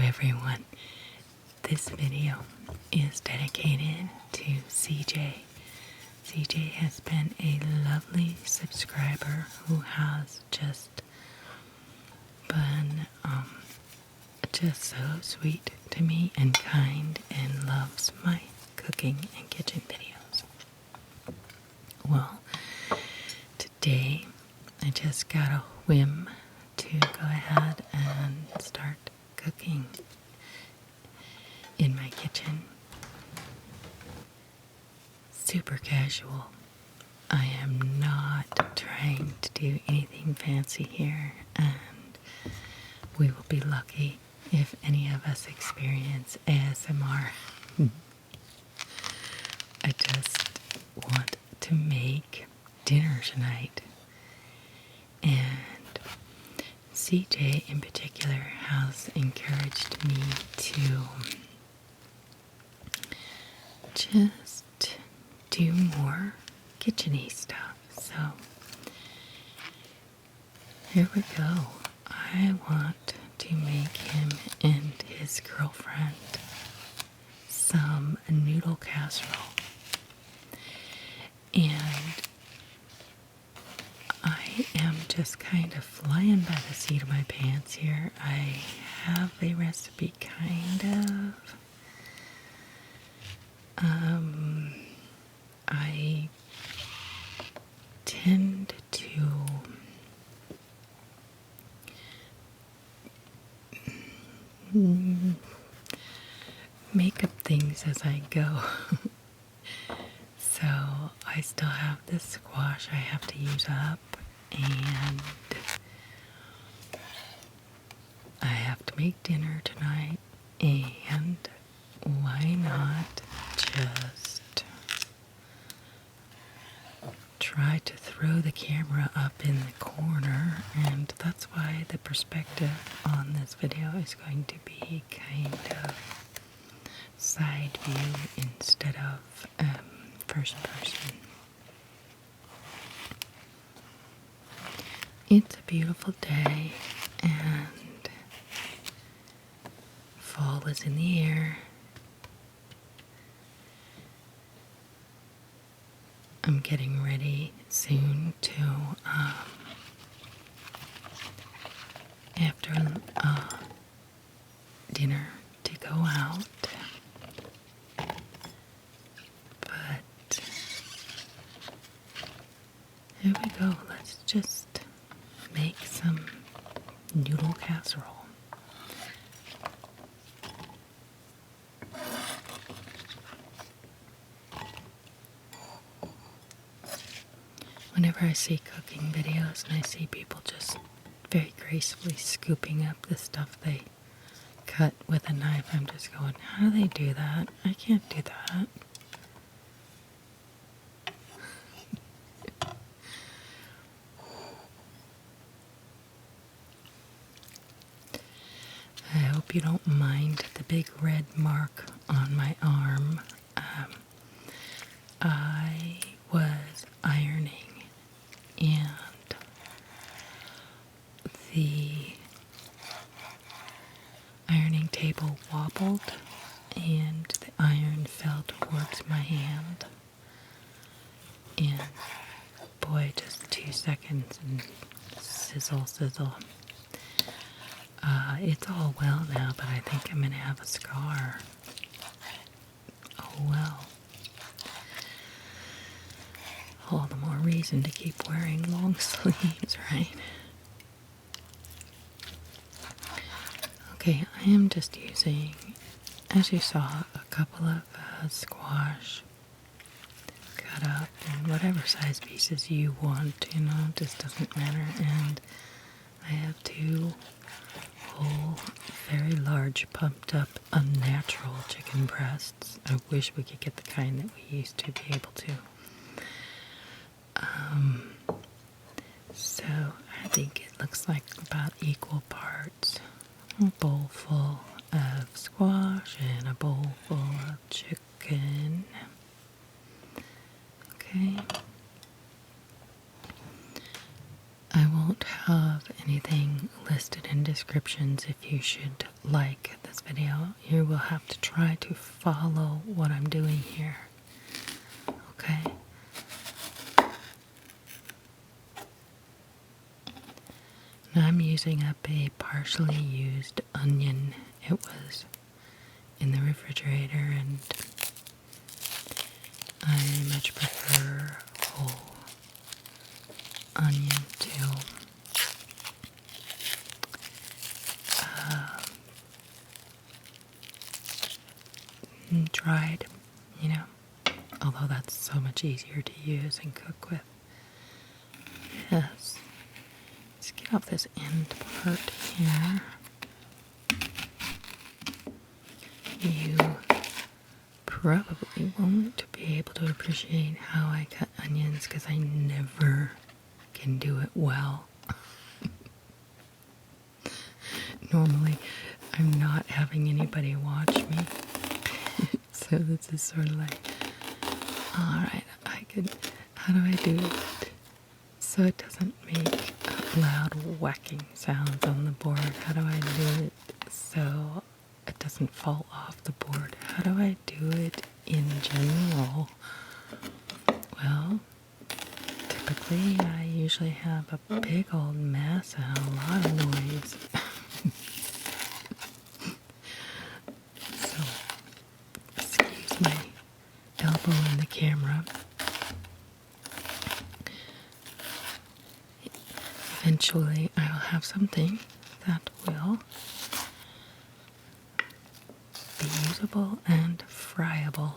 everyone. This video is dedicated to CJ. CJ has been a lovely subscriber who has just been just so sweet to me and kind and loves my cooking and kitchen videos. Well, today I just got a whim to go ahead and start cooking in my kitchen. Super casual. I am not trying to do anything fancy here, and we will be lucky if any of us experience ASMR. I just want to make dinner tonight, and CJ in particular has encouraged me to just do more kitchen-y stuff. So here we go. I want to make him and his girlfriend some noodle casserole. And I am just kind of flying by the seat of my pants here. I have a recipe I tend to make up things as I go. So I still have this squash I have to use up, and I have to make dinner tonight, and why not just try to throw the camera up in the corner, and that's why the perspective on this video is going to be kind of side view instead of first person. It's a beautiful day, and fall is in the air. I'm getting ready soon to, after dinner, to go out. But here we go. Let's just make some noodle casserole. Whenever I see cooking videos and I see people just very gracefully scooping up the stuff they cut with a knife, I'm just going, how do they do that? I can't do that. I hope you don't mind the big red mark on my arm. I was ironing, and the ironing table wobbled, and the iron fell towards my hand. And boy, just 2 seconds and sizzle, sizzle. It's all well now, but I think I'm going to have a scar. Oh well. All the more reason to keep wearing long sleeves, right? Okay, I am just using, as you saw, a couple of squash cut up in whatever size pieces you want, you know, it just doesn't matter. And I have 2 whole, very large, pumped up, unnatural chicken breasts. I wish we could get the kind that we used to be able to. So I think it looks like about equal parts. A bowl full of squash and a bowl full of chicken. Okay. I won't have anything listed in descriptions if you should like this video. You will have to try to follow what I'm doing here. Okay? Now I'm using up a partially used onion. It was in the refrigerator, and I much prefer whole onion to dried, you know, although that's so much easier to use and cook with. Yes, let's get off this end part here. You probably won't be able to appreciate how I cut onions because I never can do it well. Normally, I'm not having anybody watch me. So this is sort of like, alright, how do I do it so it doesn't make loud whacking sounds on the board? How do I do it so it doesn't fall off the board? How do I do it in general? Well, typically I usually have a big old mess and a lot of noise. So, excuse my elbow in the camera. Eventually I will have something that will be usable and friable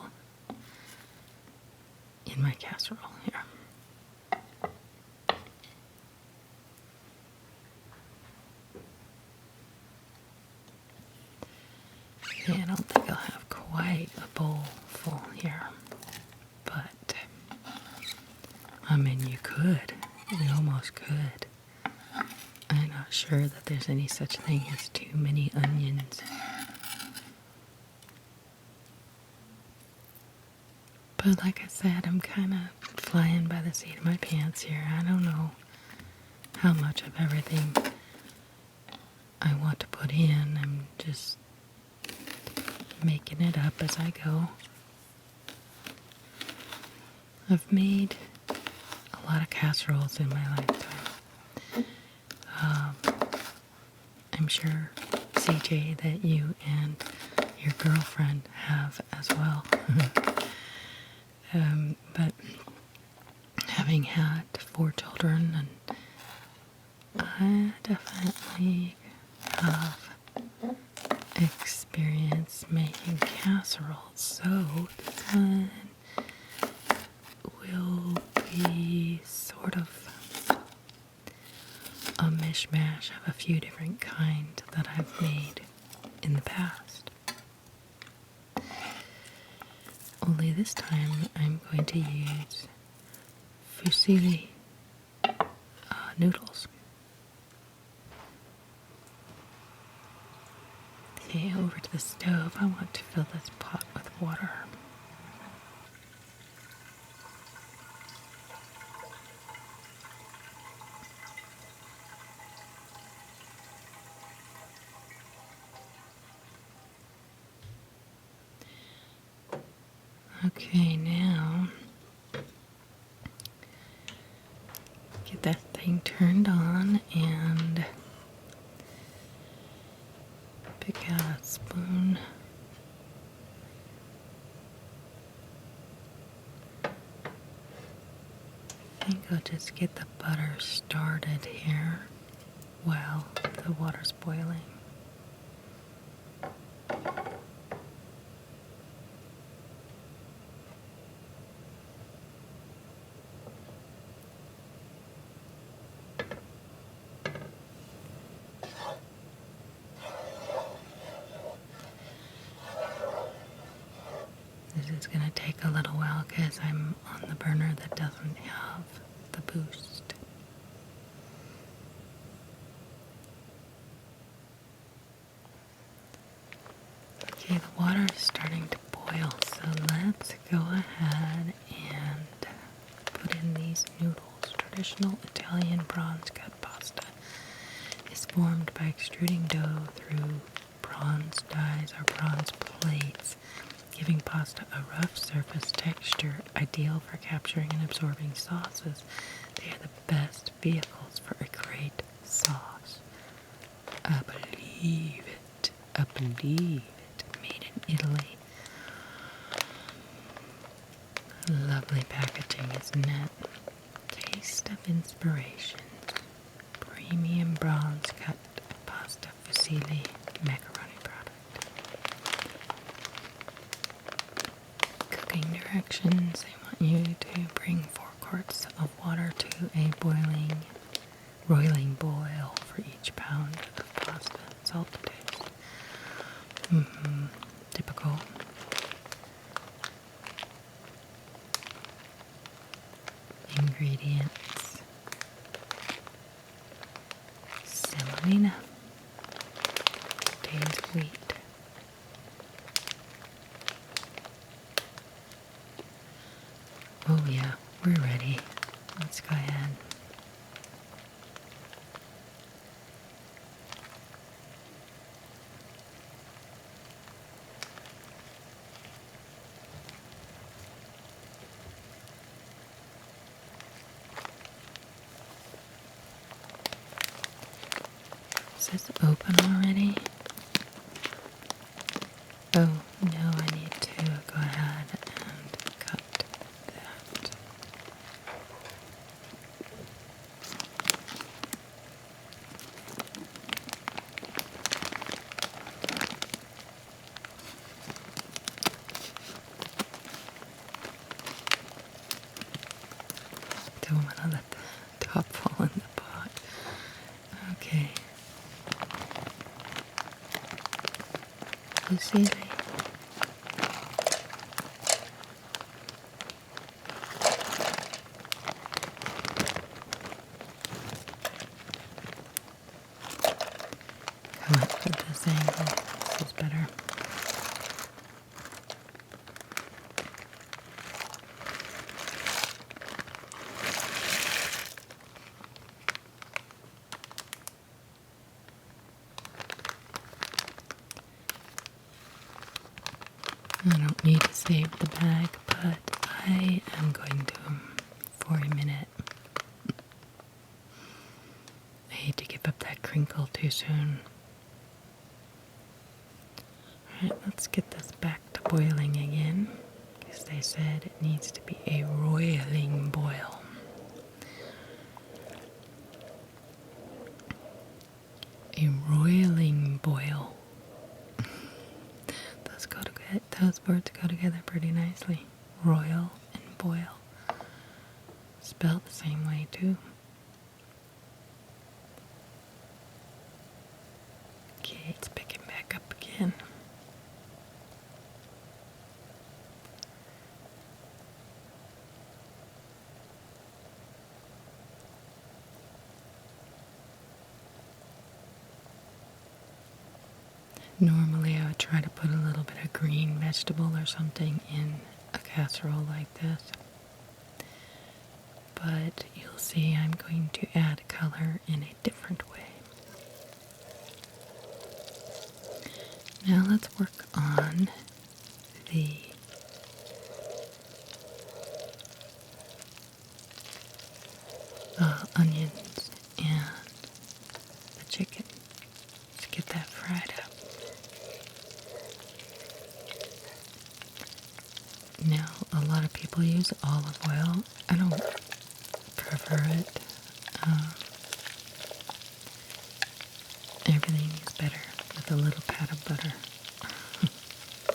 in my casserole here. Okay, I don't think I'll have quite a bowl full here, but I mean, you could. You almost could. I'm not sure that there's any such thing as too many onions. But like I said, I'm kind of flying by the seat of my pants here. I don't know how much of everything I want to put in. I'm just making it up as I go. I've made a lot of casseroles in my lifetime. I'm sure, CJ, that you and your girlfriend have as well. But having had 4 children, and I definitely have experience making casseroles, so this one will be sort of a mishmash of a few different kinds that I've made in the past. Only this time I'm going to use Fusilli noodles. Okay, over to the stove. I want to fill this pot with water. Okay, now get that thing turned on and pick out a spoon. I think I'll just get the butter started here while the water's boiling. This is going to take a little while because I'm on the burner that doesn't have the boost. Okay, the water is starting to boil, so let's go ahead and put in these noodles, traditional Italian bronze cut pot. is formed by extruding dough through bronze dies or bronze plates, giving pasta a rough surface texture ideal for capturing and absorbing sauces. They are the best vehicles for a great sauce. I believe it. I believe it. Made in Italy. Lovely packaging, isn't it? Taste of inspiration. Premium bronze cut pasta fusilli macaroni product. Cooking directions. They want you to bring 4 quarts of water to a roiling boil for each pound of pasta. Salt to taste. Typical. Ingredients: semolina, contains wheat, oh yeah, we're ready. Let's go ahead. Is this open already? Oh, no, I need to go ahead and cut that. Don't want to let the top fall in the pot. Okay. Fusilli. Come up with this angle. This is better. I don't need to save the bag, but I am going to for a minute. I hate to give up that crinkle too soon. Alright, let's get this back to boiling again, because they said it needs to be a roiling boil. A roiling boil. Those words go together pretty nicely. Royal and boil. Spelled the same way too. Okay, it's picking back up again. Normally I would try to put a little bit of green vegetable or something in a casserole like this. But you'll see I'm going to add color in a different way. Now let's work on the onions and the chicken. Let's get that fried up. Now, a lot of people use olive oil. I don't prefer it. Everything is better with a little pat of butter.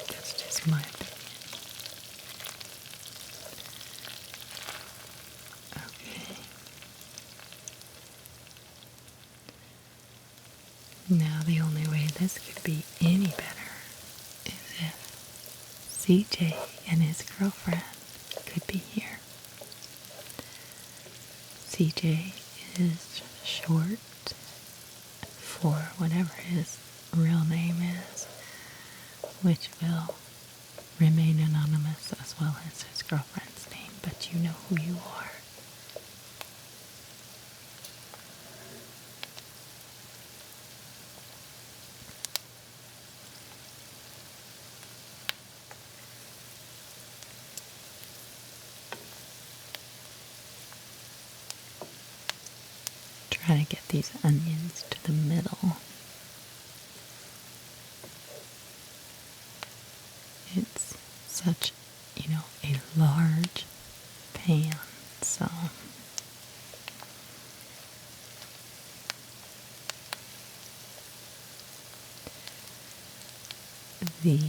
That's just my opinion. Okay. Now, the only way this could be any better is if CJ and his girlfriend could be here. CJ is short for whatever his real name is, which will remain anonymous, as well as his girlfriend's name, but you know who you are. trying to get these onions to the middle. It's such, a large pan, so the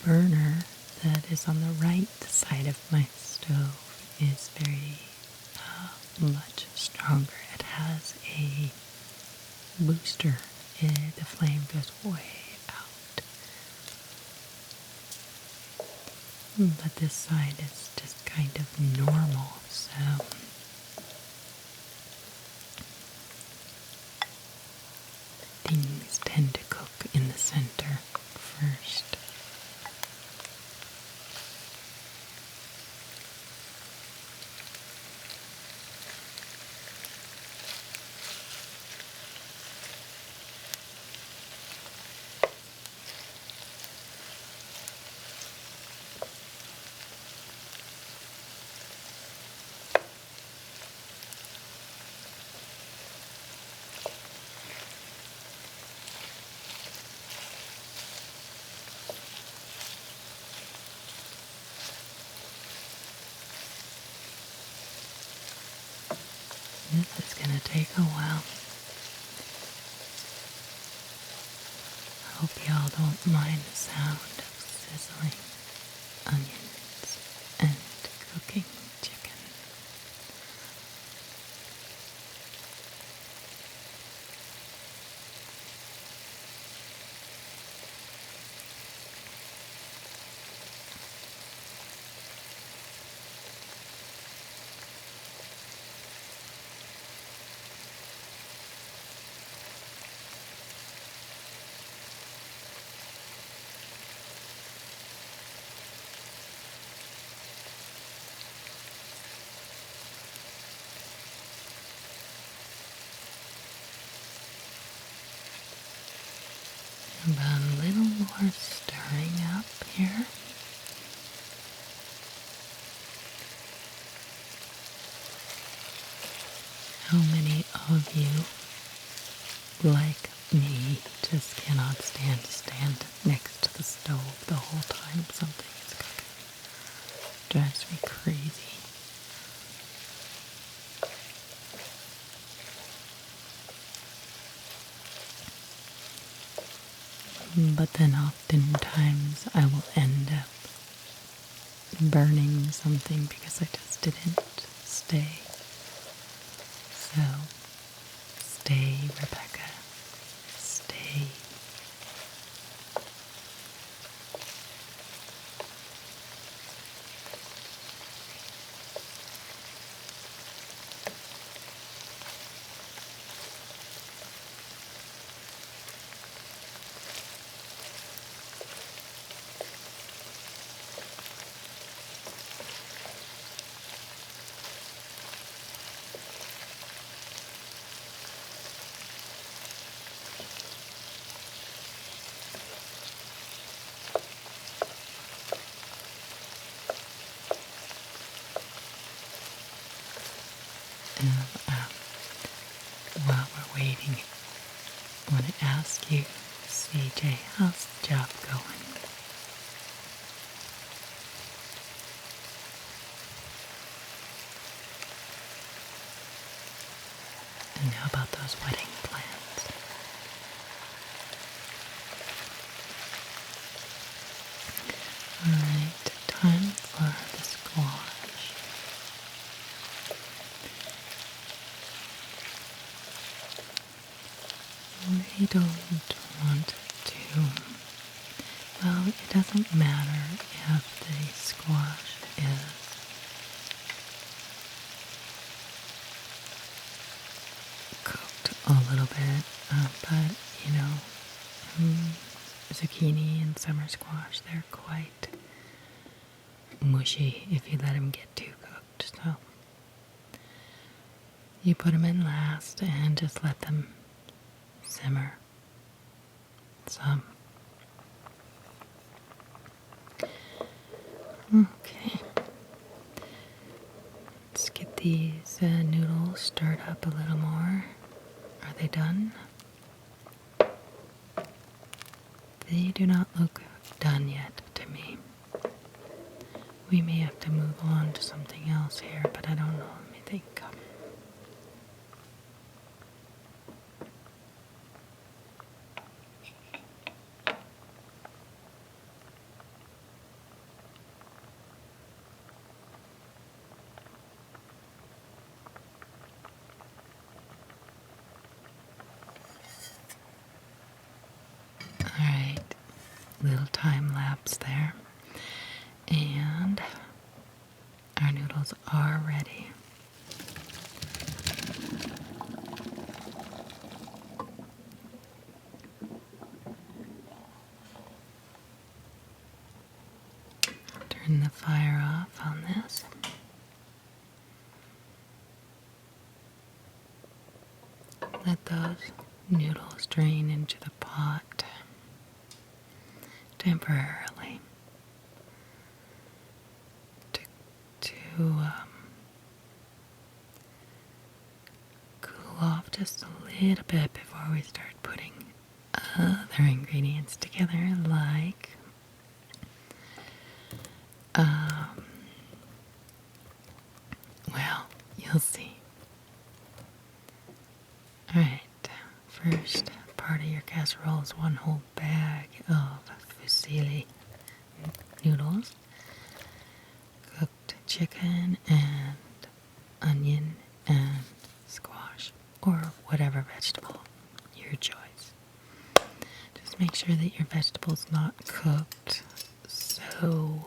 burner that is on the right side of my stove is very much stronger. It has a booster. The flame goes way out. But this side is just kind of normal, so things tend to cook in the center first. This is going to take a while. I hope y'all don't mind the sound of sizzling onions and cooking chicken. About a little more stirring up here. How many of you, like me, just cannot stand next to the stove the whole time something is cooking? Drives me crazy. But then oftentimes I will end up burning something because I just didn't stay. So, stay, Rebecca. Stay. While we're waiting, I want to ask you, CJ, how's the job going? And how about those wedding plans? Alright, time for the squash. We don't want to, well, it doesn't matter if the squash is cooked a little bit, but zucchini and summer squash, they're quite mushy if you let them get too cooked, so you put them in last and just let them simmer some. Okay. Let's get these noodles a little more. Are they done? They do not look done yet to me. We may have to move on to something else here, but I don't know. Let me think. Alright, little time lapse there. And our noodles are ready. Turn the fire off on this. Let those noodles drain into the pot temporarily to cool off just a little bit before we start putting other ingredients together, like well, you'll see. Alright, first part of your casserole is 1 whole bag of fusilli noodles, cooked chicken and onion and squash, or whatever vegetable, your choice. Just make sure that your vegetable's not cooked so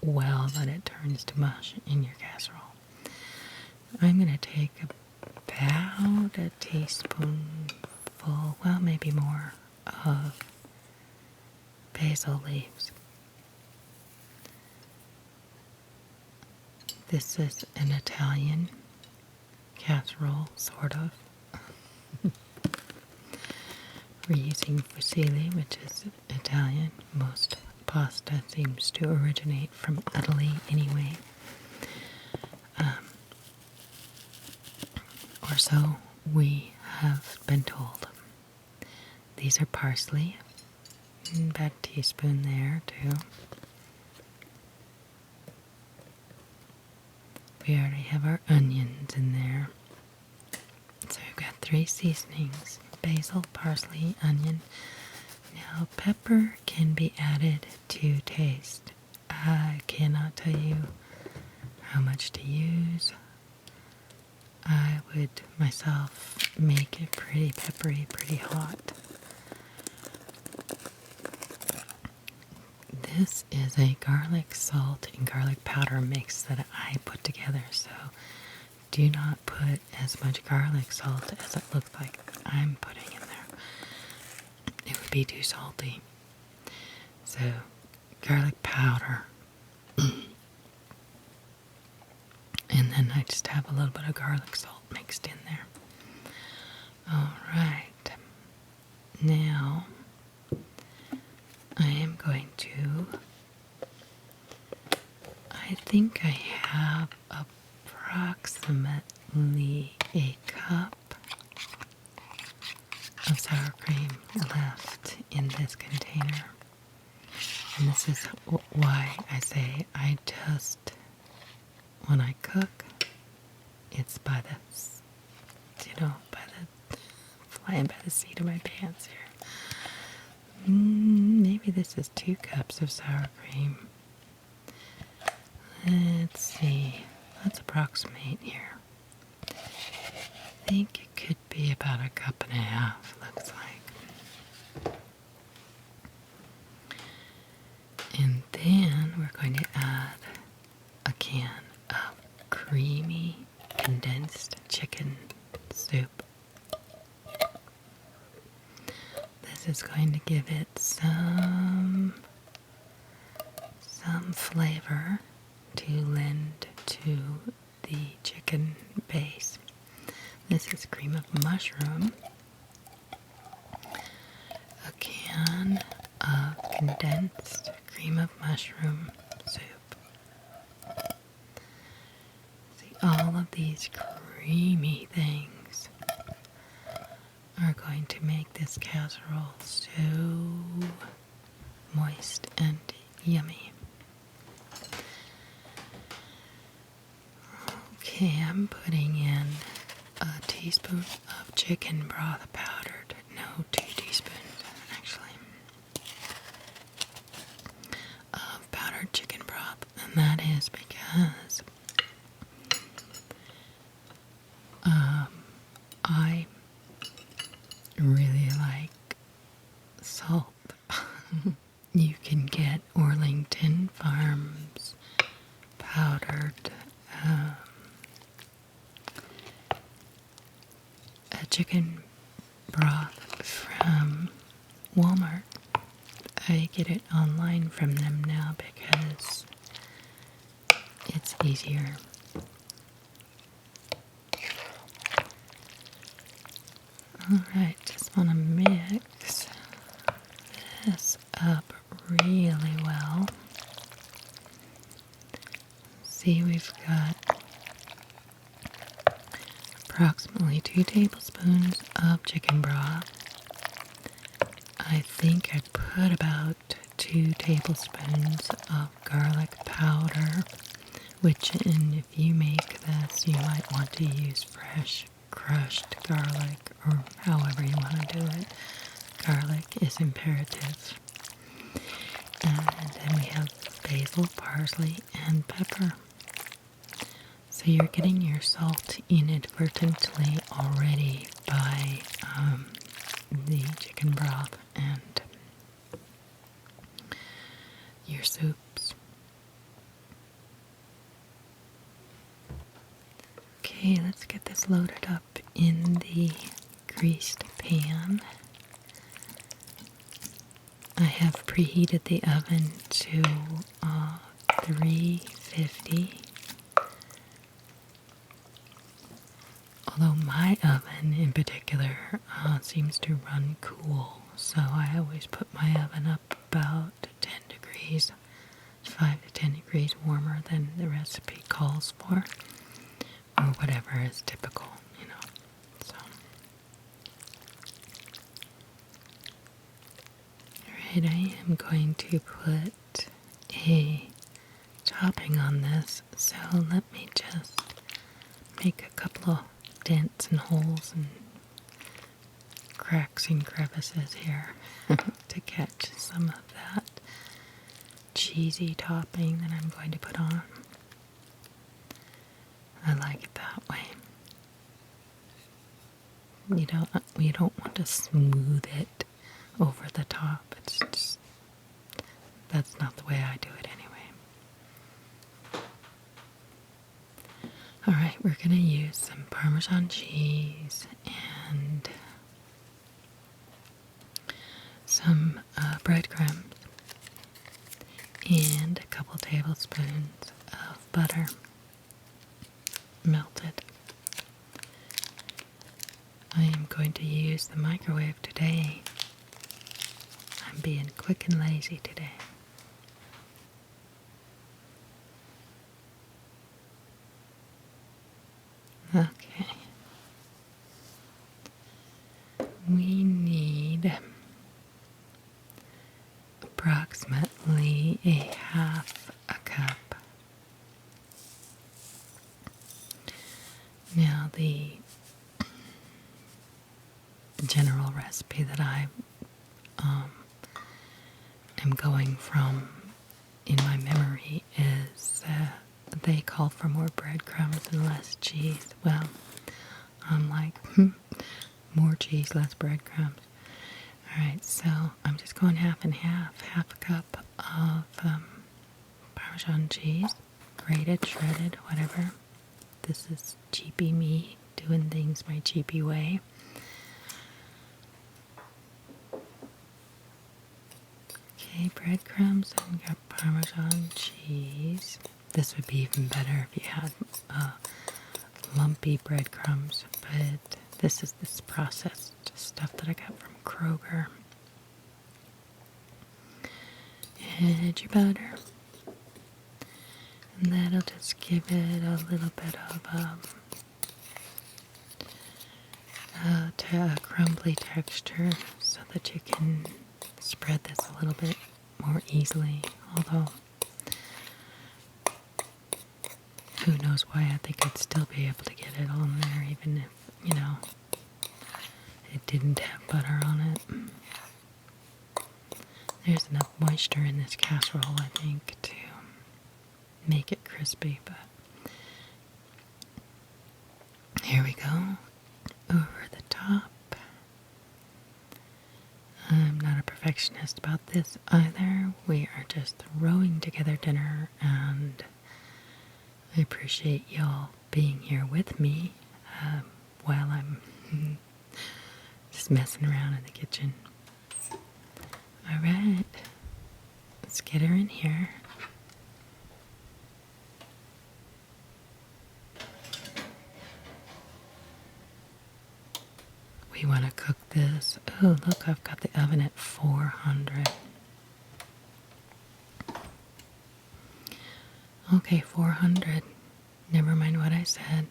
well that it turns to mush in your casserole. I'm going to take about a teaspoonful, well, maybe more, of basil leaves. This is an Italian casserole, sort of. We're using fusilli, which is Italian. Most pasta seems to originate from Italy anyway. Or so we have been told. These are parsley. About a teaspoon there, too. We already have our onions in there. So we've got 3 seasonings: basil, parsley, onion. Now, pepper can be added to taste. I cannot tell you how much to use. I would myself make it pretty peppery, pretty hot. This is a garlic salt and garlic powder mix that I put together, so do not put as much garlic salt as it looks like I'm putting in there. It would be too salty. So, garlic powder. And then I just have a little bit of garlic salt mixed in there. Alright. Now, I am going to, I think I have approximately a cup of sour cream left in this container. And this is why I say I just, when I cook, it's by the, flying by the seat of my pants here. Maybe this is 2 cups of sour cream. Let's see. Let's approximate here. I think it could be about a cup and a half, looks like. And then we're going to add a can of creamy condensed chicken soup. This is going to give it some flavor to lend to the chicken base. This is cream of mushroom, a can of condensed cream of mushroom soup. See, all of these creamy things this casserole so moist and yummy. Okay, I'm putting in a teaspoon of chicken broth powdered. No, 2 teaspoons actually. Of powdered chicken broth. And that is because I really like salt. You can get Orlington Farms powdered chicken broth from Walmart. I get it online from them now because it's easier. Alright, just want to mix this up really well. See, we've got approximately 2 tablespoons of chicken broth. I think I put about 2 tablespoons of garlic powder, which, and if you make this, you might want to use fresh crushed garlic, or however you want to do it. Garlic is imperative. And then we have basil, parsley, and pepper. So you're getting your salt inadvertently already by the chicken broth and your soups. Okay, let's get this loaded up in the greased pan. I have preheated the oven to 350. Although my oven in particular seems to run cool, so I always put my oven up about 10 degrees, 5 to 10 degrees warmer than the recipe calls for, or whatever is typical, you know. So, alright, I am going to put a topping on this, so let me just make a couple of dents and holes and cracks and crevices here to catch some of that cheesy topping that I'm going to put on. I like it that way. You don't want to smooth it over the top. It's just, that's not the way I do it anyway. Alright, we're going to use some Parmesan cheese and some breadcrumbs and a couple tablespoons of butter melted. I am going to use the microwave today. I'm being quick and lazy today. Okay. We need approximately a half a cup. Now the general recipe that I am going from in my memory is they call for more breadcrumbs and less cheese. Well, I'm like, more cheese, less breadcrumbs. Alright, so I'm just going half and half. Half a cup of Parmesan cheese, grated, shredded, whatever. This is cheapy me, doing things my cheapy way. Okay, breadcrumbs and got Parmesan cheese. This would be even better if you had lumpy breadcrumbs, but this is this processed stuff that I got from Kroger. Add your butter, and that'll just give it a little bit of a crumbly texture so that you can spread this a little bit more easily, although who knows why. I think I'd still be able to get it on there even if, it didn't have butter on it. There's enough moisture in this casserole, I think, to make it crispy, but here we go, over the top. I'm not a perfectionist about this either. We are just throwing together dinner, and I appreciate y'all being here with me while I'm just messing around in the kitchen. Alright, let's get her in here. We want to cook this. Oh, look, I've got the oven at 400. Okay, 400. Never mind what I said.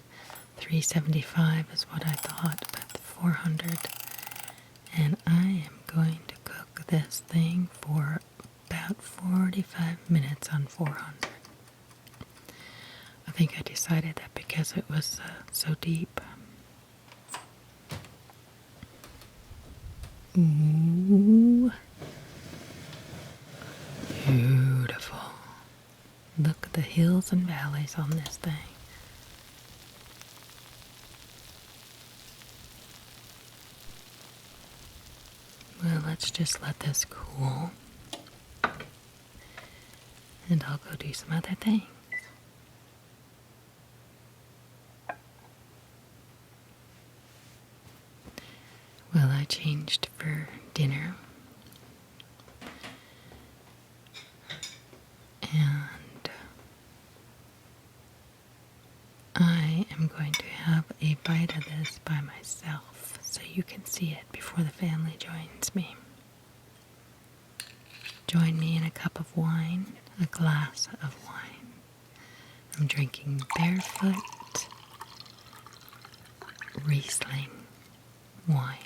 375 is what I thought, but 400. And I am going to cook this thing for about 45 minutes on 400. I think I decided that because it was so deep. Ooh. Beautiful. Look at the hills and valleys on this thing. Well, let's just let this cool. And I'll go do some other things. Well, I changed for dinner. And I am going to have a bite of this by myself so you can see it before the family joins me. Join me in a cup of wine, a glass of wine. I'm drinking Barefoot Riesling wine.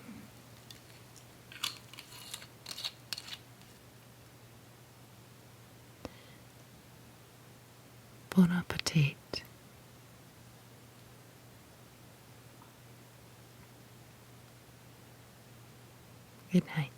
Bon appetit. Good night.